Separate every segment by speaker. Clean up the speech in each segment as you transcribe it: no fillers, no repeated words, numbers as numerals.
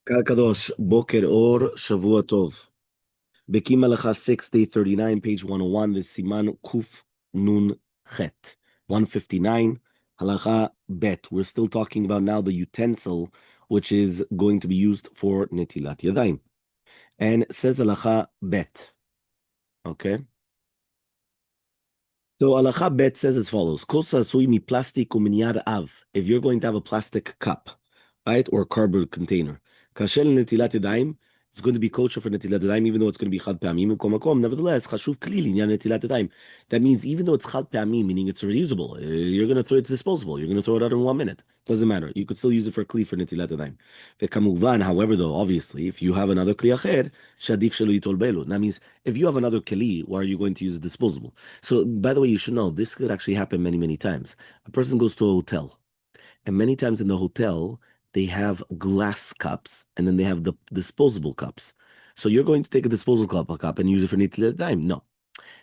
Speaker 1: Kadosh, Boker Or, Shavua Tov. Bekiim Bahalacha 6, day 39, page 101, the Siman Kuf Nun Chet. 159, Halacha Bet. We're still talking about now the utensil, which is going to be used for Netilat Yadayim. And it says Halacha Bet. Okay? So Halacha Bet says as follows: Kosa sui mi plastic u'minyar av. If you're going to have a plastic cup, right, or a cardboard container, kasher netilat yadayim, it's going to be kosher for netilat yadayim, even though it's going to be chad pe'amim u'kol makom. Nevertheless, chashuv klili inyan netilat yadayim. That means even though it's chad pe'amim, meaning it's reusable, you're going to throw it's disposable. You're going to throw it out in 1 minute. Doesn't matter. You could still use it for kli for netilat yadayim. Ve'kamuvan. However, though, obviously, if you have another kli acher, shadif shelo yitol belu. That means if you have another kli, why are you going to use a disposable? So, by the way, you should know this could actually happen many, many times. A person goes to a hotel, and many times in the hotel, they have glass cups, and then they have the disposable cups. So you're going to take a disposable cup and use it for netilat yadayim? No.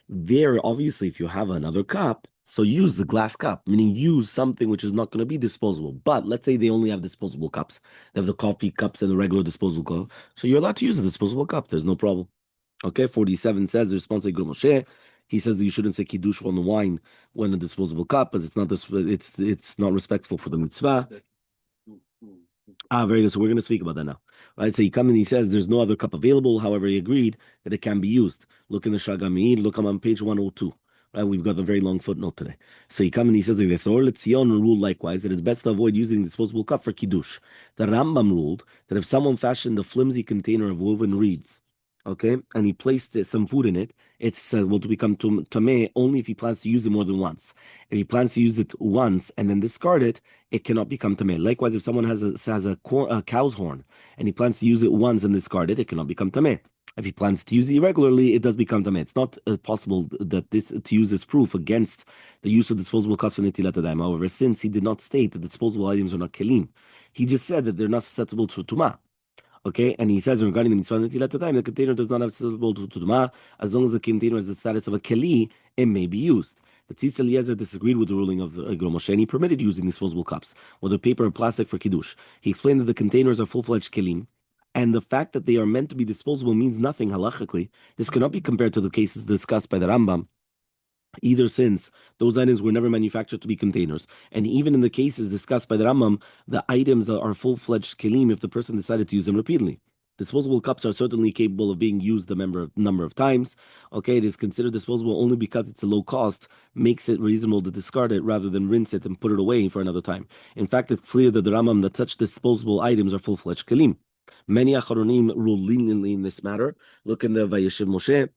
Speaker 1: There, obviously, if you have another cup, so use the glass cup, meaning use something which is not going to be disposable. But let's say they only have disposable cups. They have the coffee cups and the regular disposable cup. So you're allowed to use a disposable cup. There's no problem. Okay, 47 says the response like Moshe. He says that you shouldn't say kiddush on the wine when a disposable cup, because it's not respectful for the mitzvah. Very good. So we're going to speak about that now, right? So he comes and he says there's no other cup available. However, he agreed that it can be used. Look in the Shagamid. Look on page 102. Right, we've got a very long footnote today. So he comes and he says like this. Or Letzion ruled likewise that it's best to avoid using disposable cup for kiddush. The Rambam ruled that if someone fashioned a flimsy container of woven reeds, okay, and he placed some food in it, it's will to become tameh only if he plans to use it more than once. If he plans to use it once and then discard it, it cannot become tameh. Likewise, if someone has a cow's horn and he plans to use it once and discard it, it cannot become tameh. If he plans to use it regularly, it does become tameh. It's not possible that to use this proof against the use of disposable cups for netilat yadayim. However, since he did not state that disposable items are not kelim, he just said that they're not susceptible to tumah. Okay, and he says regarding the mitzvah netilat yadayim, the container does not have susceptible to tumah. As long as the container has the status of a keli, it may be used. The Tzitz Eliezer disagreed with the ruling of Gro Moshe, and he permitted using disposable cups, whether paper or plastic, for kiddush. He explained that the containers are full-fledged kelim, and the fact that they are meant to be disposable means nothing halachically. This cannot be compared to the cases discussed by the Rambam, either since those items were never manufactured to be containers, and even in the cases discussed by the Rambam, the items are full-fledged kelim if the person decided to use them repeatedly. Disposable cups are certainly capable of being used a number of times. Okay, it is considered disposable only because it's a low cost, makes it reasonable to discard it rather than rinse it and put it away for another time. In fact, it's clear that the Rambam that such disposable items are full-fledged kelim. Many Acharonim rule leniently in this matter. Look in the Vayeshev Moshe,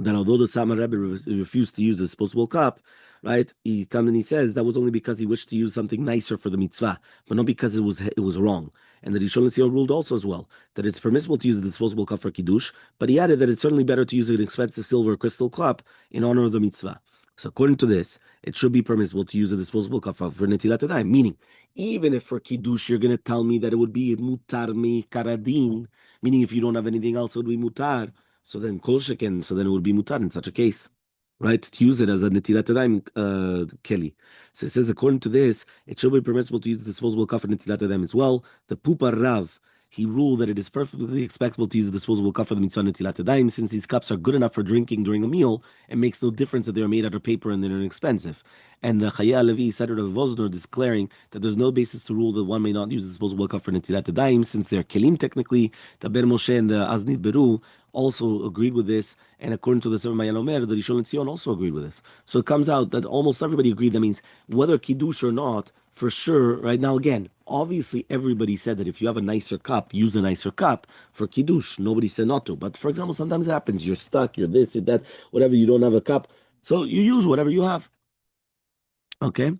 Speaker 1: that although the Satmar Rebbe refused to use the disposable cup, right, he comes and he says that was only because he wished to use something nicer for the mitzvah, but not because it was wrong. And that Rishon LeZion ruled also as well that it's permissible to use a disposable cup for kiddush, but he added that it's certainly better to use an expensive silver or crystal cup in honor of the mitzvah. So according to this, it should be permissible to use a disposable cup for netilat yadayim. Meaning, even if for kiddush you're going to tell me that it would be mutar mi karadin, meaning if you don't have anything else, it would be mutar. So then kol sheken, so then it would be mutar in such a case, right? To use it as a netilat yadayim keli. So it says according to this, it should be permissible to use the disposable cup for netilat yadayim as well. The Pupa Rav, he ruled that it is perfectly expectable to use a disposable cup for the mitzvah netilat yadayim, since these cups are good enough for drinking during a meal. It makes no difference that they are made out of paper and they're inexpensive. And the Chaya Levi cited of Vosner declaring that there's no basis to rule that one may not use a disposable cup for netilat yadayim, since they're kelim technically. The Ben Moshe and the Aznit Beru also agreed with this, and according to the Sefer Mayan Omer, the Rishon LeZion also agreed with this. So it comes out that almost everybody agreed. That means whether kiddush or not, for sure. Right now, again, obviously everybody said that if you have a nicer cup, use a nicer cup for kiddush. Nobody said not to. But for example, sometimes it happens. You're stuck. You're this. You're that. Whatever. You don't have a cup, so you use whatever you have. Okay.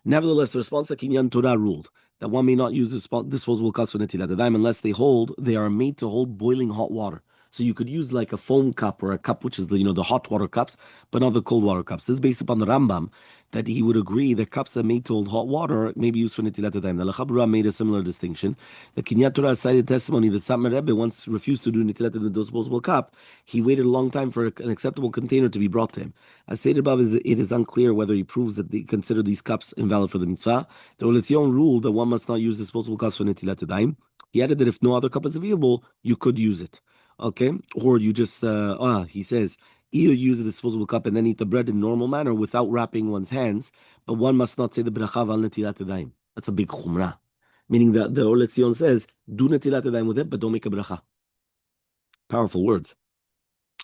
Speaker 1: Nevertheless, the response to Kinyan Torah ruled that one may not use disposable cups for netilat yadayim unless they are made to hold boiling hot water. So you could use like a foam cup or a cup which is the hot water cups, but not the cold water cups. This is based upon the Rambam that he would agree that cups that made to hold hot water may be used for netilat yadayim. The Lechabura made a similar distinction. The Kinyan Torah cited testimony that Satmar Rebbe once refused to do netilat in the disposable cup. He waited a long time for an acceptable container to be brought to him. As stated above, it is unclear whether he proves that they consider these cups invalid for the mitzvah. The Letzion ruled that one must not use disposable cups for netilat yadayim. He added that if no other cup is available, you could use it. Okay, or you just he says either use a disposable cup and then eat the bread in normal manner without wrapping one's hands, but one must not say the bracha val netilat yadayim. That's a big chumrah, meaning that the Or Letzion says do netilat yadayim with it, but don't make a bracha. Powerful words.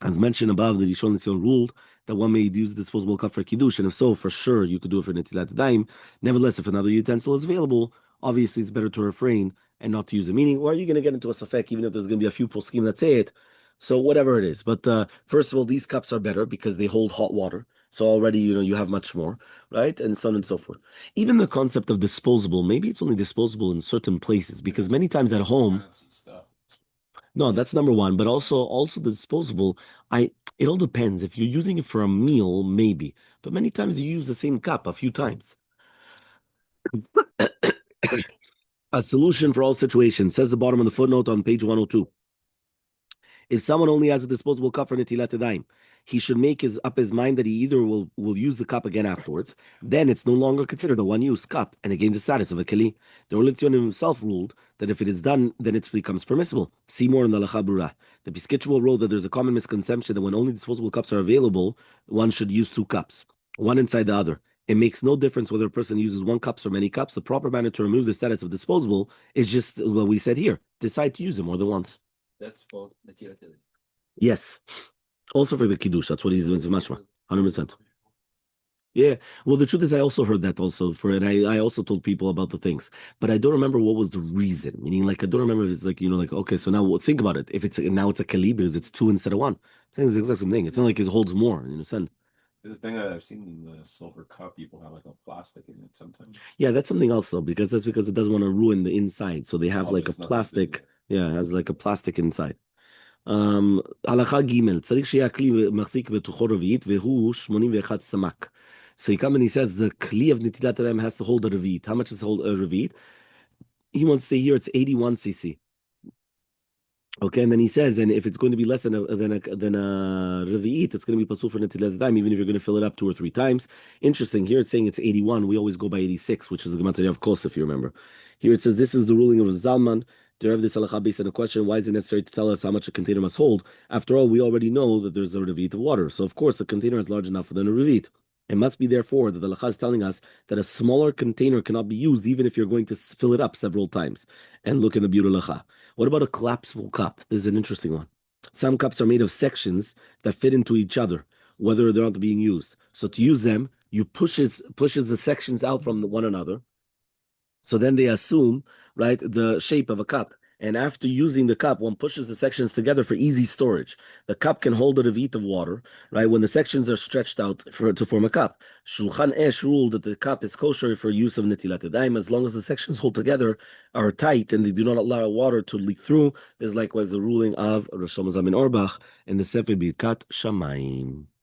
Speaker 1: As mentioned above, the Rishon LeZion ruled that one may use a disposable cup for kiddush, and if so, for sure you could do it for netilat yadayim. Nevertheless, if another utensil is available, obviously it's better to refrain and not to use it. Meaning, or are you going to get into a safek, even if there's going to be a few poskim that say it? So whatever it is. But first of all, these cups are better because they hold hot water. So already, you have much more, right? And so on and so forth. Even the concept of disposable, maybe it's only disposable in certain places because many times at home, no, that's number one. But also the disposable, it all depends. If you're using it for a meal, maybe. But many times you use the same cup a few times. A solution for all situations, says the bottom of the footnote on page 102. If someone only has a disposable cup for netilat yadayim, he should make up his mind that he either will use the cup again afterwards, then it's no longer considered a one-use cup, and it gains the status of a keli. The Or Letzion himself ruled that if it is done, then it becomes permissible. See more in the Halacha Brura. The Piskitchel wrote that there's a common misconception that when only disposable cups are available, one should use two cups, one inside the other. It makes no difference whether a person uses one cup or many cups. The proper manner to remove the status of disposable is just what we said here. Decide to use it more than once.
Speaker 2: That's for the netilat.
Speaker 1: Yes. Also for the kiddush. That's what he's doing so much more. 100%. Yeah. Well, the truth is, I also heard that also and I also told people about the things, but I don't remember what was the reason. Meaning, like, I don't remember if it's like, okay, so now think about it. If it's now it's a keli because it's two instead of one. It's the exact same thing. It's not like it holds more, Send.
Speaker 3: The thing that I've seen in the silver cup, people have like a plastic in it sometimes.
Speaker 1: Yeah, that's something else though, because it doesn't want to ruin the inside. So they have like a plastic. Yeah, it has like a plastic inside. הלכה ג' צריך שיהיה הכלי מחזיק בתוכו רביעית והוא 81 סמ"ק. So he comes and he says the kli of netilat yadayim has to hold a revit. How much does it hold a revit? He wants to say here it's 81 cc. Okay, and then he says, and if it's going to be less than a revi'it, it's going to be pasul for netilat yadayim, even if you're going to fill it up 2 or 3 times. Interesting. Here it's saying it's 81. We always go by 86, which is the gematria of kos, if you remember. Here it says this is the ruling of Zalman. Derive this halacha based on a question: why is it necessary to tell us how much a container must hold? After all, we already know that there's a revi'it of water. So of course, the container is large enough than a revi'it. It must be therefore that the halacha is telling us that a smaller container cannot be used even if you're going to fill it up several times. And look in the beauty halacha. What about a collapsible cup? This is an interesting one. Some cups are made of sections that fit into each other, whether they're not being used. So to use them, you pushes the sections out from one another. So then they assume, right, the shape of a cup. And after using the cup, one pushes the sections together for easy storage. The cup can hold a revit of water, right, when the sections are stretched out to form a cup. Shulchan Esh ruled that the cup is kosher for use of netilat yadayim as long as the sections hold together, are tight, and they do not allow water to leak through. This is likewise the ruling of Rosh Hashanah Auerbach in the Sefer Birkat Shamayim.